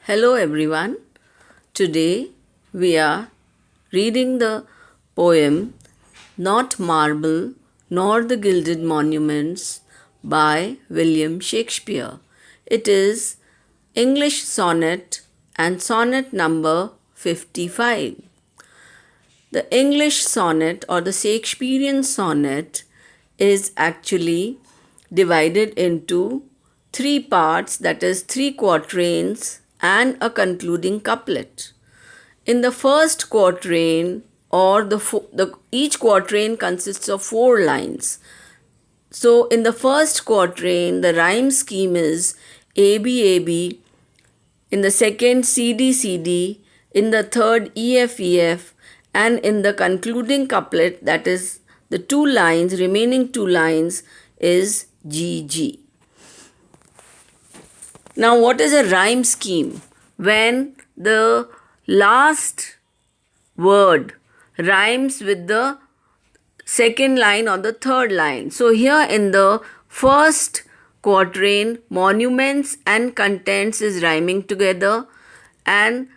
Hello everyone. Today we are reading the poem Not Marble Nor the Gilded Monuments by William Shakespeare. It is English sonnet and sonnet number 55. The English sonnet or the Shakespearean sonnet is actually divided into three parts, that is, three quatrains and a concluding couplet. In the first quatrain, or each quatrain consists of 4 lines. So, in the first quatrain, the rhyme scheme is AB AB. In the second, CD CD. In the third, EF EF. And in the concluding couplet, that is the remaining 2 lines, is GG. Now, what is a rhyme scheme? When the last word rhymes with the second line or the third line. So, here in the first quatrain, monuments and contents is rhyming together, and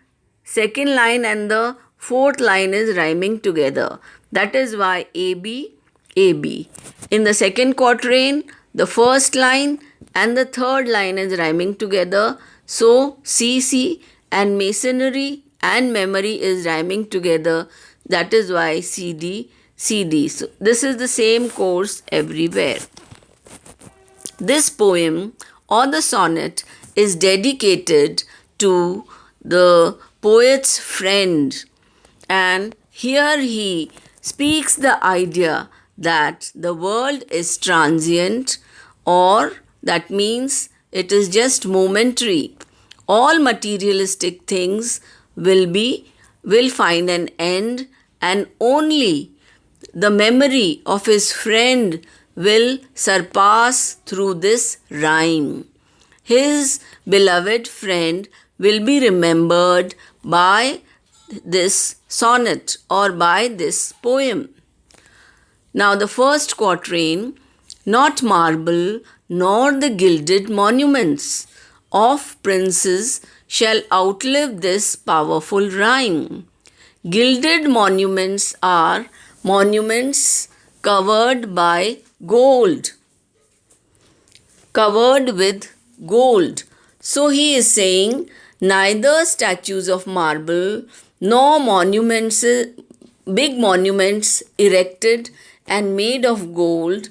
second line and the fourth line is rhyming together. That is why AB, AB. In the second quatrain, the first line and the third line is rhyming together. So, CC and masonry and memory is rhyming together. That is why CD, CD. So, this is the same course everywhere. This poem or the sonnet is dedicated to the poet's friend, and here he speaks the idea that the world is transient, or that means it is just momentary. All materialistic things will find an end, and only the memory of his friend will surpass through this rhyme. His beloved friend will be remembered by this sonnet or by this poem. Now, the first quatrain, not marble nor the gilded monuments of princes shall outlive this powerful rhyme. Gilded monuments are monuments covered by gold, covered with gold. So he is saying neither statues of marble nor monuments, big monuments erected and made of gold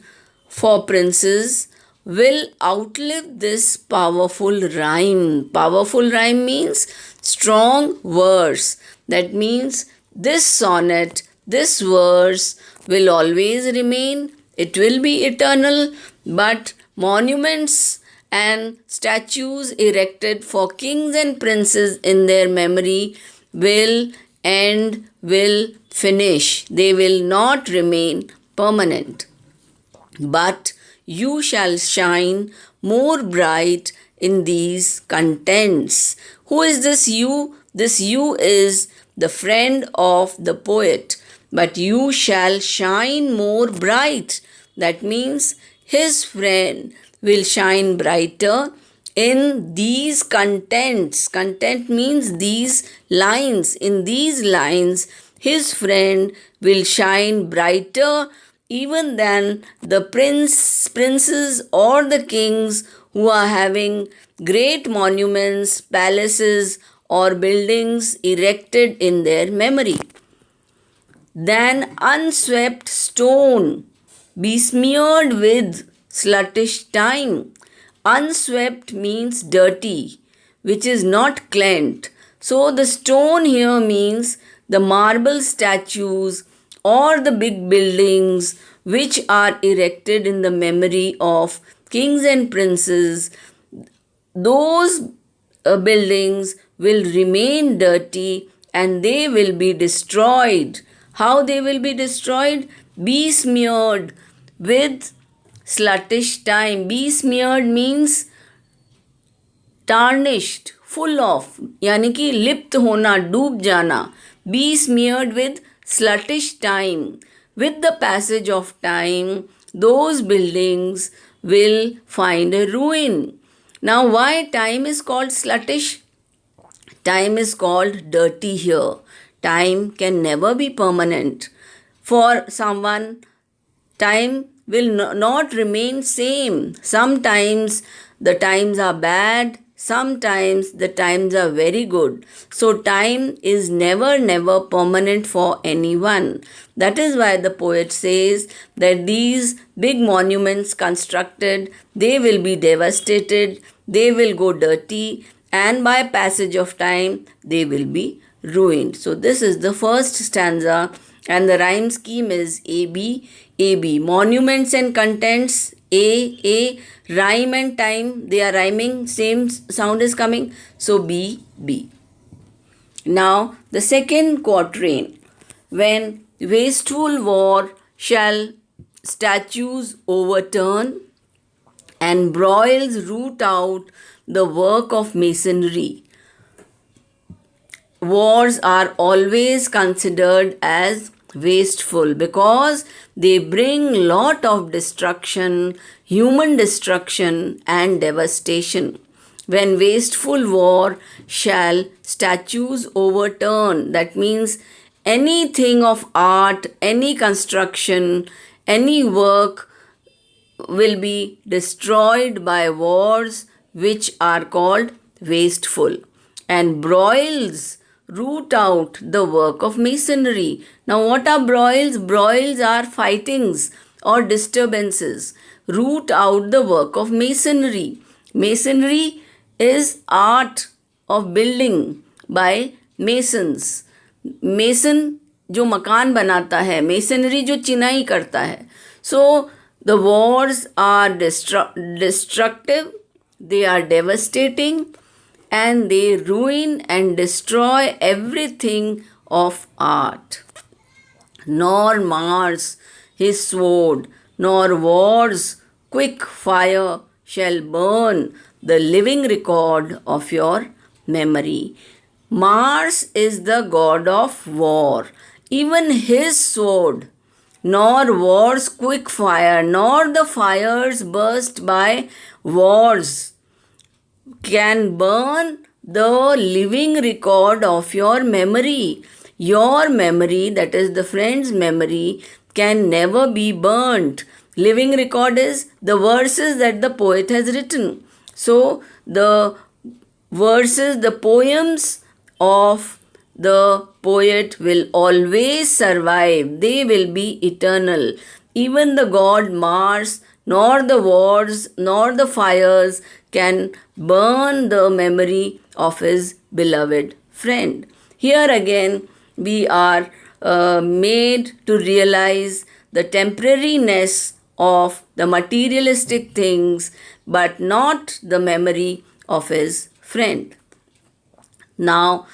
for princes will outlive this powerful rhyme. Powerful rhyme means strong verse. That means this sonnet, this verse will always remain. It will be eternal, but monuments and statues erected for kings and princes in their memory will end, will finish. They will not remain permanent. But you shall shine more bright in these contents. Who is this you? This you is the friend of the poet. But you shall shine more bright. That means his friend will shine brighter in these contents. Content means these lines. In these lines, his friend will shine brighter even than the princes or the kings who are having great monuments, palaces, or buildings erected in their memory. Than unswept stone besmeared with sluttish time. Unswept means dirty, which is not cleansed. So the stone here means the marble statues or the big buildings which are erected in the memory of kings and princes. Those buildings will remain dirty and they will be destroyed. How they will be destroyed? Besmeared with sluttish time. Besmeared means tarnished, full of, यानी कि लिप्त होना, डूब जाना. Besmeared with sluttish time. With the passage of time, those buildings will find a ruin. Now, why time is called sluttish? Time is called dirty here. Time can never be permanent. For someone, time will not remain same. Sometimes the times are bad, sometimes the times are very good. So time is never permanent for anyone. That is why the poet says that these big monuments constructed, they will be devastated, they will go dirty, and by passage of time they will be ruined. So this is the first stanza, and the rhyme scheme is AB, AB. Monuments and contents, A, rhyme and time, they are rhyming, same sound is coming, so B, B. Now the second quatrain, when wasteful war shall statues overturn and broils root out the work of masonry. Wars are always considered as wasteful because they bring lot of destruction, human destruction and devastation. When wasteful war shall statues overturn, that means anything of art, any construction, any work will be destroyed by wars which are called wasteful, and broils root out the work of masonry. Now what are broils? Broils are fightings or disturbances. Root out the work of masonry. Masonry is art of building by masons. Mason जो मकान बनाता है, masonry जो चिनाई करता है. So the wars are destructive, they are devastating, and they ruin and destroy everything of art. Nor Mars his sword, nor war's quick fire shall burn the living record of your memory. Mars is the god of war. Even his sword, nor war's quick fire, nor the fires burst by wars can burn the living record of your memory. Your memory, that is the friend's memory, can never be burnt. Living record is the verses that the poet has written. So the verses, the poems of the poet will always survive. They will be eternal. Even the god Mars, nor the wars, nor the fires can burn the memory of his beloved friend. Here again, we are made to realize the temporariness of the materialistic things, but not the memory of his friend. Now,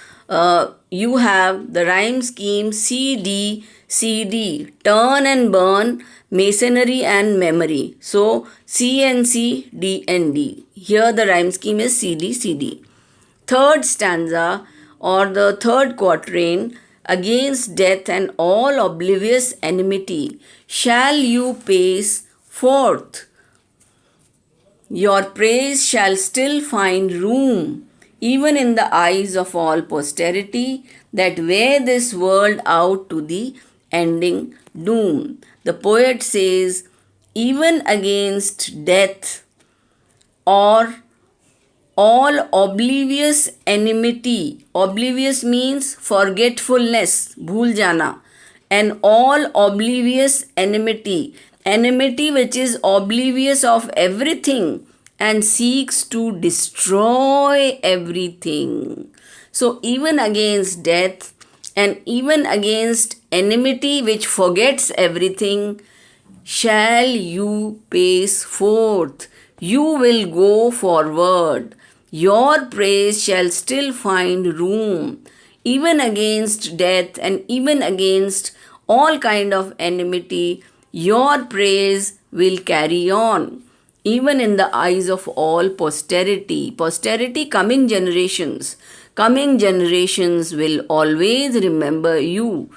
you have the rhyme scheme CD, CD, turn and burn, masonry and memory. So, C and C, D and D. Here the rhyme scheme is CD, CD. Third stanza or the third quatrain, against death and all oblivious enmity shall you pace forth. Your praise shall still find room even in the eyes of all posterity that wear this world out to the ending doom. The poet says, even against death or all oblivious enmity. Oblivious means forgetfulness, bhul jana. And all oblivious enmity. Enmity which is oblivious of everything and seeks to destroy everything. So even against death and even against enmity which forgets everything, shall you pace forth. You will go forward. Your praise shall still find room. Even against death and even against all kind of enmity, your praise will carry on. Even in the eyes of all posterity. Posterity, coming generations. Coming generations will always remember you.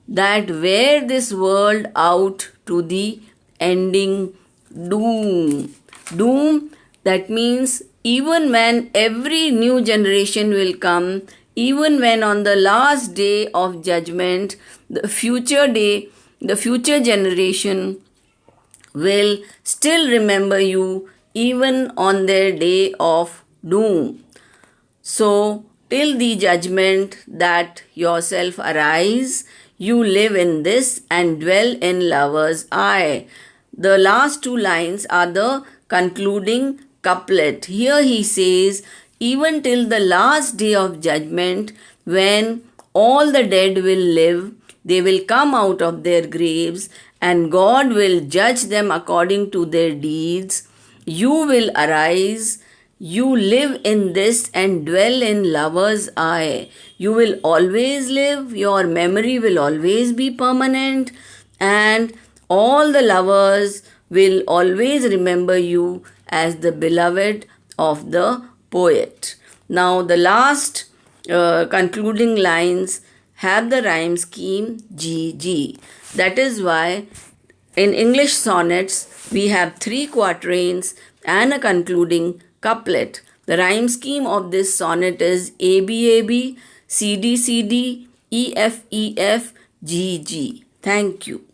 That wear this world out to the ending doom. Doom, that means even when every new generation will come, even when on the last day of judgment, the future generation will still remember you even on their day of doom. So, till the judgment that yourself arise, you live in this and dwell in lover's eye. The last two lines are the concluding couplet. Here he says, even till the last day of judgment, when all the dead will live, they will come out of their graves, and God will judge them according to their deeds. You will arise, you live in this and dwell in lover's eye. You will always live, your memory will always be permanent, and all the lovers will always remember you as the beloved of the poet. Now, the last concluding lines have the rhyme scheme GG. That is why in English sonnets we have 3 quatrains and a concluding couplet. The rhyme scheme of this sonnet is ABAB, CDCD, EFEF, GG. Thank you.